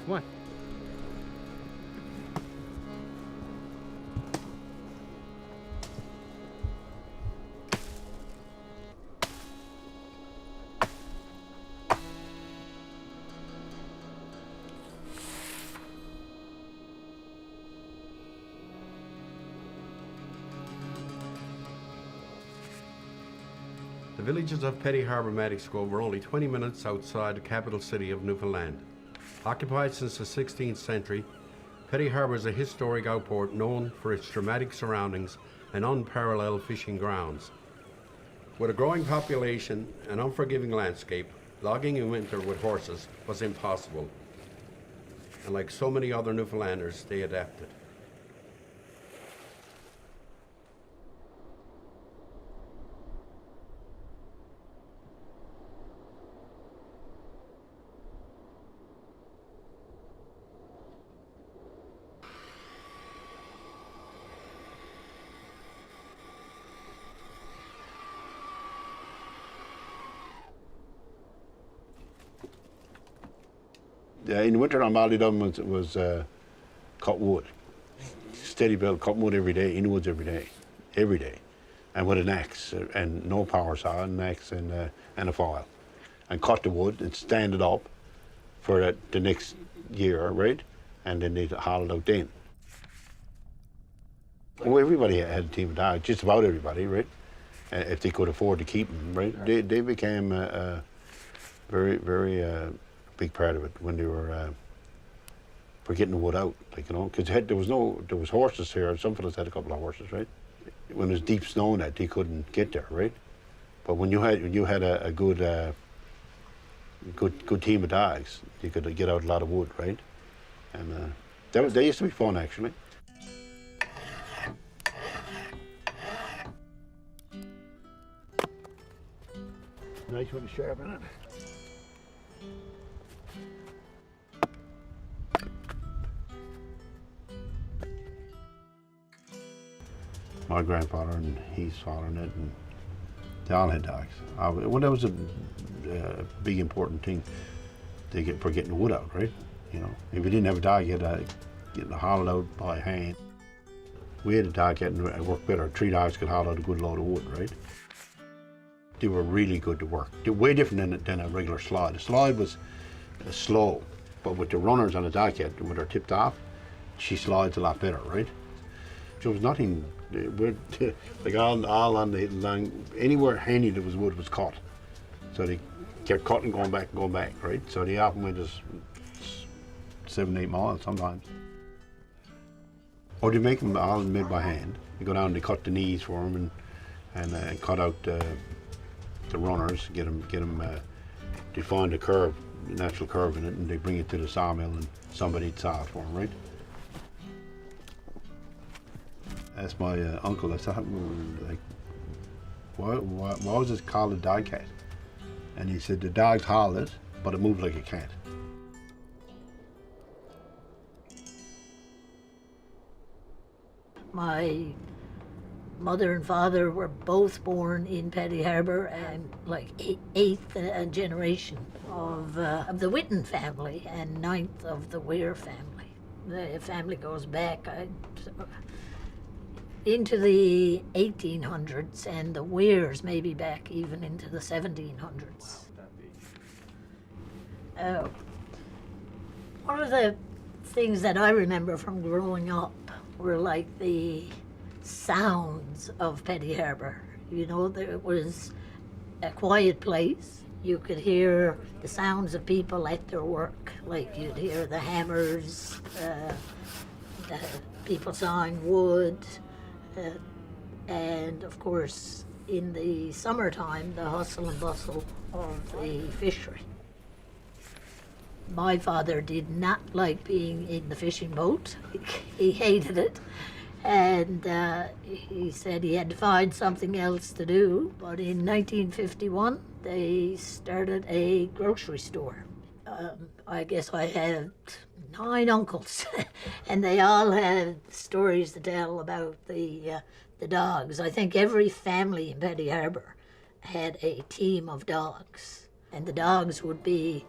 What? The villages of Petty Harbour Medicsco were only 20 minutes outside the capital city of Newfoundland. Occupied since the 16th century, Petty Harbour is a historic outport known for its dramatic surroundings and unparalleled fishing grounds. With a growing population and unforgiving landscape, logging in winter with horses was impossible. And like so many other Newfoundlanders, they adapted. In winter, all they done was cut wood. Steady build, cut wood every day, in the woods every day. And with an axe, and no power saw, an axe and a file. And cut the wood and stand it up for the next year, right? And then they'd haul it out then. Well, everybody had a team of dogs, just about everybody, right? If they could afford to keep them, right? They became a very big part of it when they were for getting the wood out, like, you know, because there was horses here. Some fellas had a couple of horses, right? When there's deep snow in that, they couldn't get there, right? But when you had a good team of dogs, you could get out a lot of wood, right? And they used to be fun, actually. Nice one to sharpen it. My grandfather and his father and it, and they all had dogs. Well, that was a big important thing for getting the wood out, right? You know, if you didn't have a dog, you had to get it hauled out by hand. We had a dog that worked better. 3 dogs could haul out a good load of wood, right? They were really good to work. They're way different than a regular slide. A slide was slow, but with the runners on the dog head, when they're tipped off, she slides a lot better, right? There was nothing, like all on the line, anywhere handy there was wood was cut. So they kept cutting, going back, right? So they often went as 7-8 miles sometimes. Or they make them all made by hand. You go down and they cut the knees for them and cut out the runners, get them they find a curve, the natural curve in it, and they bring it to the sawmill and somebody'd saw it for them, right? Asked my uncle, I said, like, why was it called a dog cat? And he said, the dogs haul it, but it moves like a cat. My mother and father were both born in Petty Harbour, and like 8th generation of the Whitten family and 9th of the Weir family. The family goes back into the 1800s, and the Weirs maybe back even into the 1700s. One of the things that I remember from growing up were like the sounds of Petty Harbour. You know, there was a quiet place. You could hear the sounds of people at their work, like you'd hear the hammers, the people sawing wood, and of course in the summertime the hustle and bustle of the fishery. My father did not like being in the fishing boat. He hated it, and he said he had to find something else to do. But in 1951 they started a grocery store. I guess I had 9 uncles, and they all had stories to tell about the dogs. I think every family in Petty Harbour had a team of dogs, and the dogs would be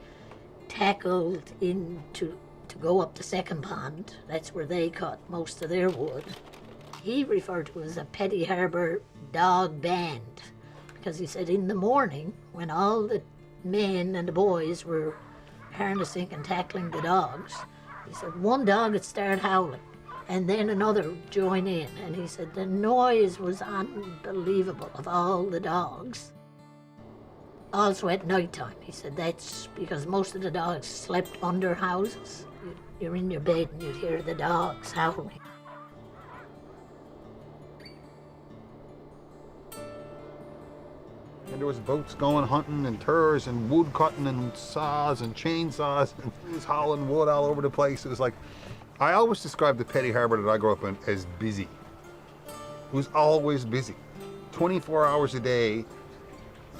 tackled into to go up the second pond. That's where they caught most of their wood. He referred to it as a Petty Harbour dog band, because he said in the morning, when all the men and the boys were harnessing and tackling the dogs, he said one dog would start howling, and then another would join in. And he said the noise was unbelievable of all the dogs. Also at night time, he said that's because most of the dogs slept under houses. You're in your bed and you'd hear the dogs howling. And there was boats going hunting and tours and wood cutting and saws and chainsaws, and it was hauling wood all over the place. It was like, I always described the Petty Harbour that I grew up in as busy. It was always busy. 24 hours a day,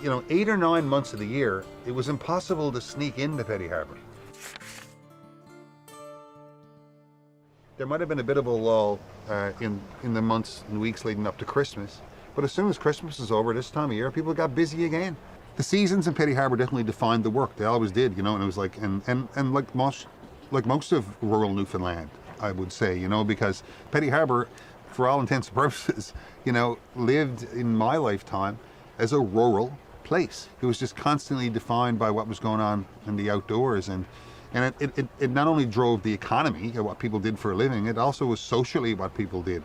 8 or 9 months of the year, it was impossible to sneak into Petty Harbour. There might have been a bit of a lull in the months and weeks leading up to Christmas, but as soon as Christmas is over this time of year, people got busy again. The seasons in Petty Harbour definitely defined the work. They always did, and it was like, and like most of rural Newfoundland, I would say, because Petty Harbour, for all intents and purposes, lived in my lifetime as a rural place. It was just constantly defined by what was going on in the outdoors, and it not only drove the economy, what people did for a living, it also was socially what people did.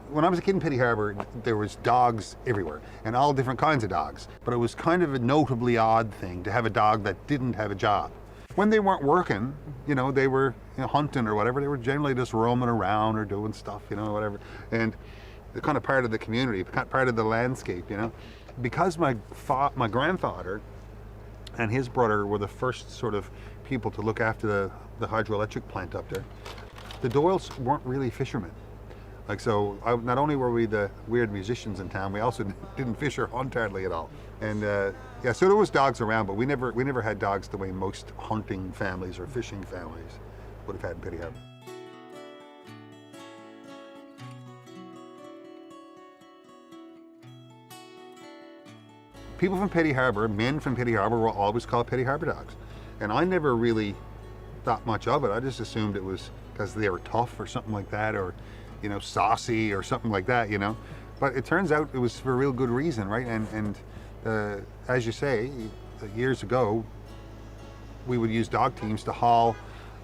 When I was a kid in Petty Harbour, there was dogs everywhere, and all different kinds of dogs. But it was kind of a notably odd thing to have a dog that didn't have a job. When they weren't working, they were hunting or whatever, they were generally just roaming around or doing stuff, whatever. And they're kind of part of the community, part of the landscape, Because my grandfather and his brother were the first sort of people to look after the hydroelectric plant up there, the Doyles weren't really fishermen. Not only were we the weird musicians in town, we also didn't fish or hunt hardly at all. And so there was dogs around, but we never had dogs the way most hunting families or fishing families would have had in Petty Harbour. People from Petty Harbour, men from Petty Harbour, were always called Petty Harbour dogs. And I never really thought much of it. I just assumed it was because they were tough or something like that, or saucy or something like that, But it turns out it was for a real good reason, right? And as you say, years ago, we would use dog teams to haul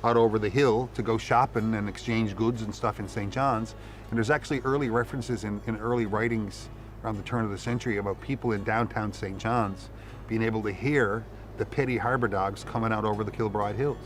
out over the hill to go shopping and exchange goods and stuff in St. John's. And there's actually early references in early writings around the turn of the century about people in downtown St. John's being able to hear the Petty Harbour dogs coming out over the Kilbride Hills.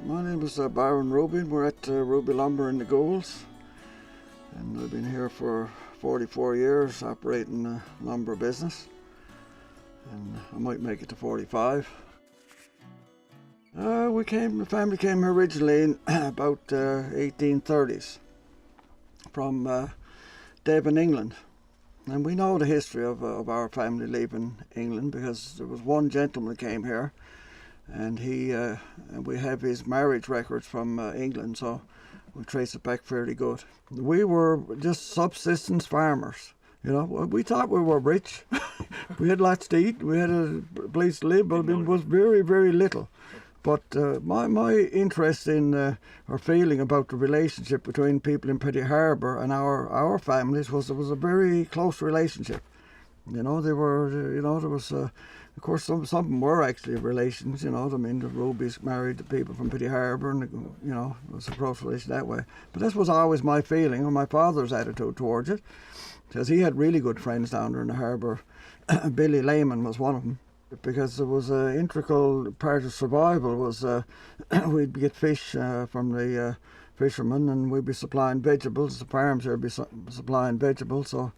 My name is Byron Ruby. We're at Ruby Lumber in the Goals, and I've been here for 44 years operating a lumber business, and I might make it to 45. The family came here originally in about 1830s from Devon, England, and we know the history of our family leaving England because there was one gentleman that came here, and we have his marriage records from England, so we trace it back fairly good. We were just subsistence farmers, We thought we were rich. We had lots to eat. We had a place to live, but it was very, very little. But my interest in or feeling about the relationship between people in Petty Harbour and our families was there was a very close relationship. They were, there was. Of course, some of them were actually relations, the Rubies married to people from Petty Harbour, and, it was a close relation that way. But this was always my feeling, or my father's attitude towards it, because he had really good friends down there in the harbour. Billy Lehman was one of them, because it was an integral part of survival was we'd get fish from the fishermen, and we'd be supplying vegetables. The farms here would be supplying vegetables, so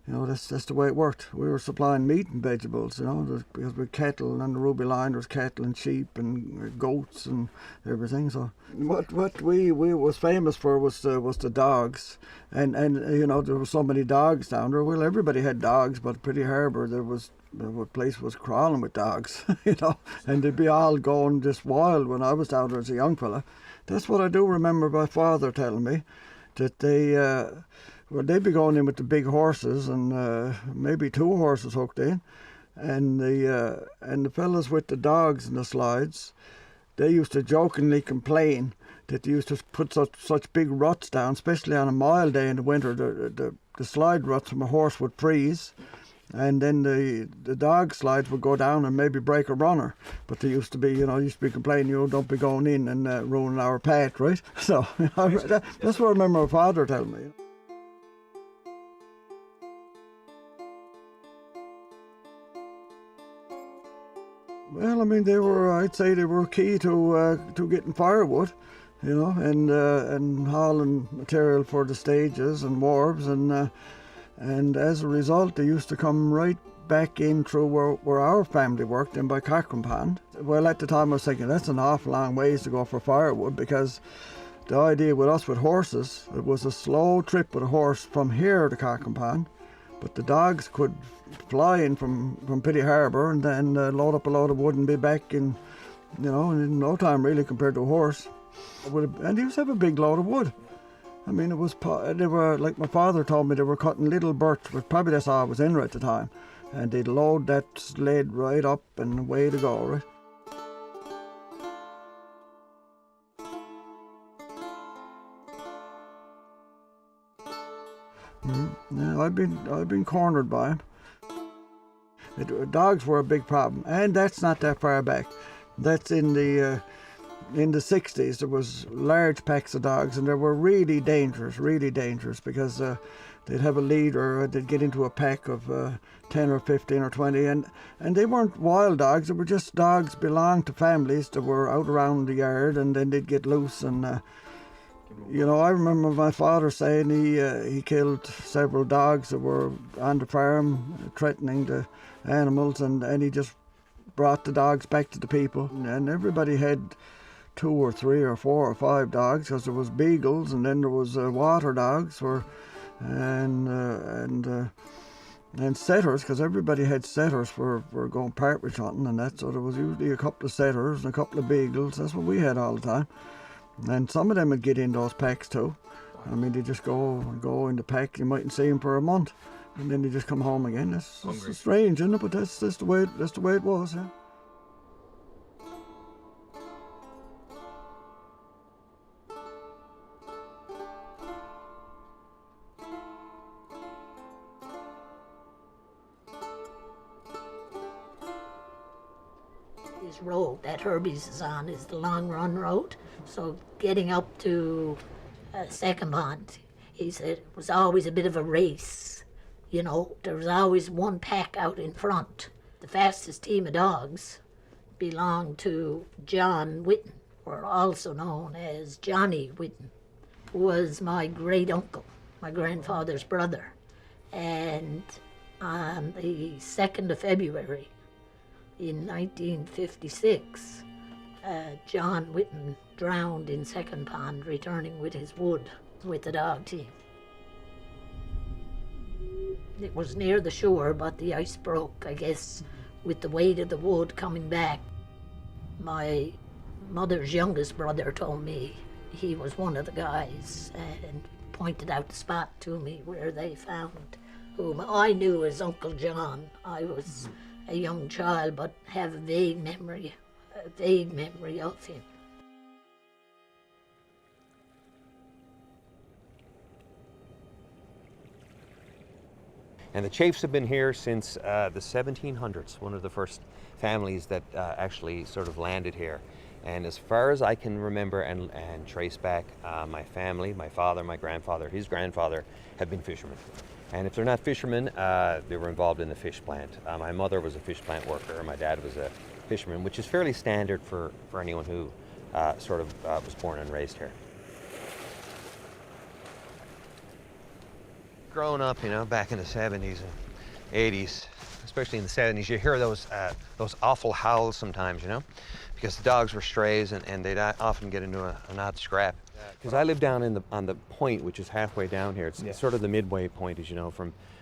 You know, that's the way it worked. We were supplying meat and vegetables, you know, because we had cattle and the Ruby line, there was cattle and sheep and goats and everything. So what we was famous for was the dogs, and you know, there were so many dogs down there. Well, everybody had dogs, but Petty Harbour, the place was crawling with dogs, you know, and they'd be all going just wild when I was down there as a young fella. That's what I do remember my father telling me, that they'd be going in with the big horses, and maybe 2 horses hooked in, and the fellas with the dogs and the slides, they used to jokingly complain that they used to put such big ruts down, especially on a mild day in the winter. The slide ruts from a horse would freeze, and then the dog slides would go down and maybe break a runner. But they used to be complaining, you know, don't be going in and ruining our path, right? So that's what I remember my father telling me. Well, I mean, I'd say they were key to getting firewood, you know, and hauling material for the stages and wharves, and as a result, they used to come right back in through where our family worked, in by Cochrane Pond. Well, at the time I was thinking, that's an awful long ways to go for firewood, because the idea with us with horses, it was a slow trip with a horse from here to Cochrane Pond, but the dogs could fly in from Petty Harbour and then load up a load of wood and be back in, you know, in no time really compared to a horse. And he used to have a big load of wood. I mean, they were, like my father told me, they were cutting little birch, but probably that's all I was in at the time. And they'd load that sled right up and away to go, right? Yeah, I've been cornered by him. Dogs were a big problem, and that's not that far back. That's in the 60s. There was large packs of dogs, and they were really dangerous, because they'd have a leader, they'd get into a pack of 10 or 15 or 20, and they weren't wild dogs. They were just dogs belonged to families that were out around the yard, and then they'd get loose. And you know, I remember my father saying he killed several dogs that were on the farm threatening the animals, and he just brought the dogs back to the people. And everybody had 2 or 3 or 4 or 5 dogs, because there was beagles, and then there was water dogs, and setters, because everybody had setters for going partridge hunting and that. So there was usually a couple of setters and a couple of beagles. That's what we had all the time. And some of them would get in those packs too. I mean, they just go in the pack. You mightn't see them for a month, and then they just come home again. That's strange, isn't it? But that's the way it was. Yeah. This road that Herbie's is on is the Long Run Road. So getting up to Second Pond, he said it was always a bit of a race. You know, there was always one pack out in front. The fastest team of dogs belonged to John Whitten, or also known as Johnny Whitten, who was my great uncle, my grandfather's brother. And on the 2nd of February, in 1956, John Whitten drowned in Second Pond, returning with his wood with the dog team. It was near the shore, but the ice broke, I guess, with the weight of the wood coming back. My mother's youngest brother told me he was one of the guys and pointed out the spot to me where they found whom I knew as Uncle John. I was a young child, but have a vague memory of him. And the Chafes have been here since the 1700s, one of the first families that actually sort of landed here. And as far as I can remember and trace back, my family, my father, my grandfather, his grandfather, have been fishermen. And if they're not fishermen, they were involved in the fish plant. My mother was a fish plant worker, my dad was a fisherman, which is fairly standard for anyone who was born and raised here. growing up, you know, back in the 70s and 80s, especially in the 70s, you hear those awful howls sometimes, you know, because the dogs were strays and they'd often get into an odd scrap. Because I live down on the point, which is halfway down here. It's sort of the midway point, as you know,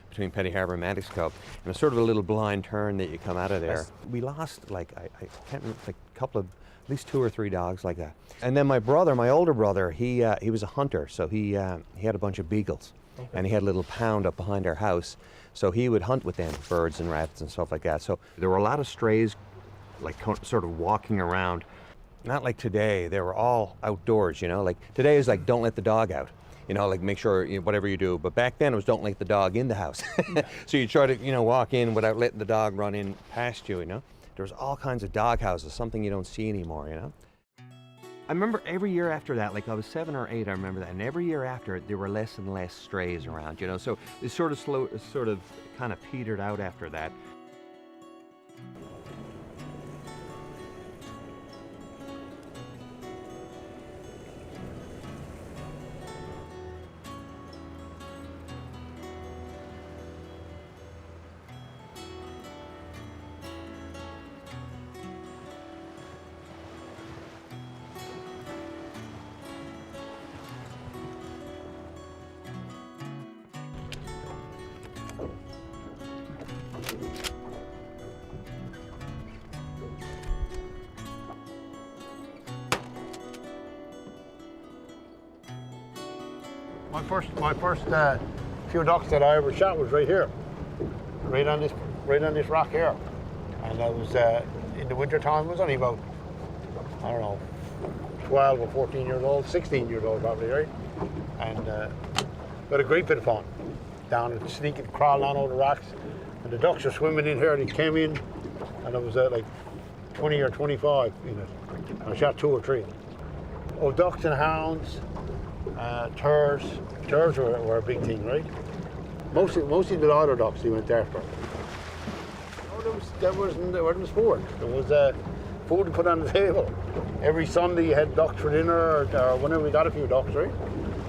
between Petty Harbour and Maddox Cove. And it's sort of a little blind turn that you come out of there. We lost, like, I can't remember, like a couple of, at least 2 or 3 dogs like that. And then my brother, my older brother, he was a hunter, so he had a bunch of beagles. Okay. And he had a little pound up behind our house. So he would hunt with them, birds and rabbits and stuff like that. So there were a lot of strays, like sort of walking around. Not like today, they were all outdoors, you know, like today is like, don't let the dog out, you know, like make sure, you know, whatever you do. But back then it was, don't let the dog in the house. So you try to, you know, walk in without letting the dog run in past you, you know. There was all kinds of dog houses, something you don't see anymore, you know. I remember every year after that, like I was 7 or 8, I remember that, and every year after there were less and less strays around, you know. So it sort of kind of petered out after that. My first few ducks that I ever shot was right here, right on this rock here, and I was in the winter time. I was only about, I don't know, 12 or 14 years old, 16 years old probably, right? And got a great bit of fun down and sneaking, crawling down over the rocks, and the ducks are swimming in here. They came in, and I was like 20 or 25 in it. I shot 2 or 3. Oh, ducks and hounds. Turs were a big thing, right? Mostly the larder ducks they went after. Oh, there was sport. There was food to put on the table. Every Sunday you had ducks for dinner, or whenever we got a few ducks, right?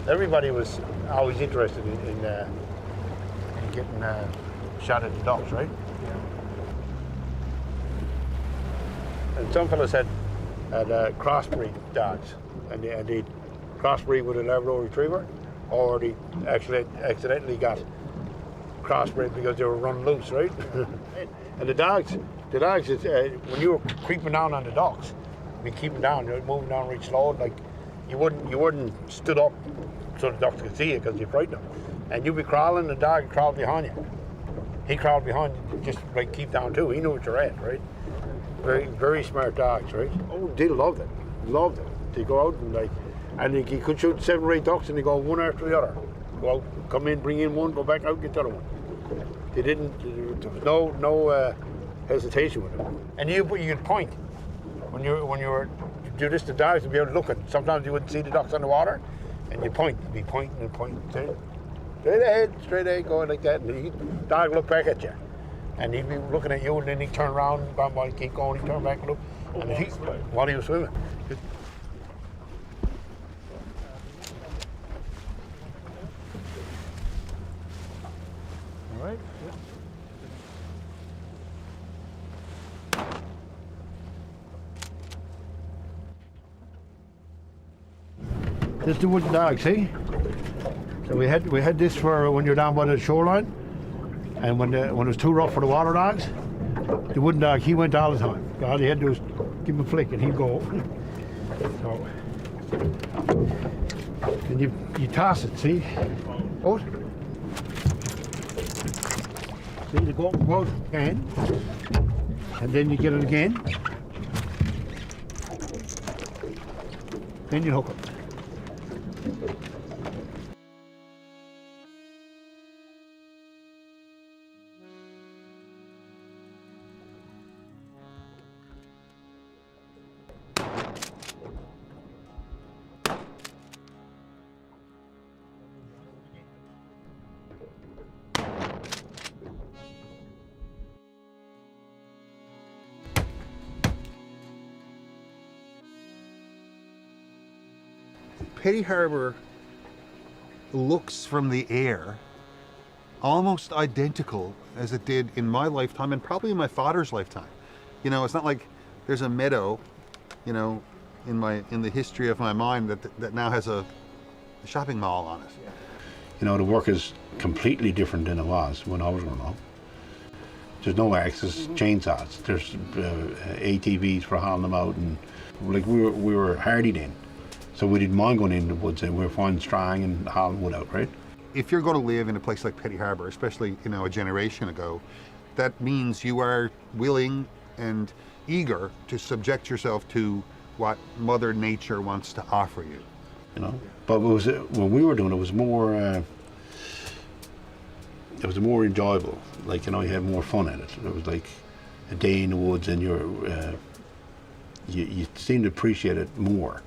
Everybody was always interested in getting shot at the ducks, right? And some fellas had crossbreed dogs, and they'd crossbreed with a Labrador Retriever, or they actually accidentally got crossbreed because they were run loose, right? And the dogs, when you were creeping down on the ducks, I mean, keeping down, you're moving down real slow, like you wouldn't stood up so the ducks could see you because you frightened them. And you'd be crawling, the dog would crawl behind you. He crawled behind you, just like keep down too. He knew what you're at, right? Very, very smart dogs, right? Oh, they loved it. They go out and he could shoot 7 or 8 ducks, and they go one after the other. Go out, come in, bring in one, go back out, get the other one. There was no hesitation with them. And you'd point when you were do this to dogs to be able to look at. Sometimes you wouldn't see the ducks on the water, and you'd be pointing and pointing, straight ahead, going like that, and the dog would look back at you, and he'd be looking at you, and then he'd turn around, and keep going, he'd turn back and look, and while he was swimming. Right. This is the wooden dog, see? So we had this for when you're down by the shoreline, and when it was too rough for the water dogs, the wooden dog, he went all the time. All he had to do was give him a flick and he'd go. So, and you toss it, see? Oh. See, you go out again, and then you get it again. Then you hook it. Petty Harbour looks from the air almost identical as it did in my lifetime and probably in my father's lifetime. You know, it's not like there's a meadow, you know, in the history of my mind that now has a shopping mall on it. You know, the work is completely different than it was when I was growing up. There's no axes, chainsaws. There's ATVs for hauling them out, and like we were hardy then, so we didn't mind going into the woods and we were finding strang and hauling wood out, right? If you're going to live in a place like Petty Harbour, especially, you know, a generation ago, that means you are willing and eager to subject yourself to what Mother Nature wants to offer you. You know, but when we were doing it, was more enjoyable. Like, you know, you had more fun in it. It was like a day in the woods, and you seem to appreciate it more.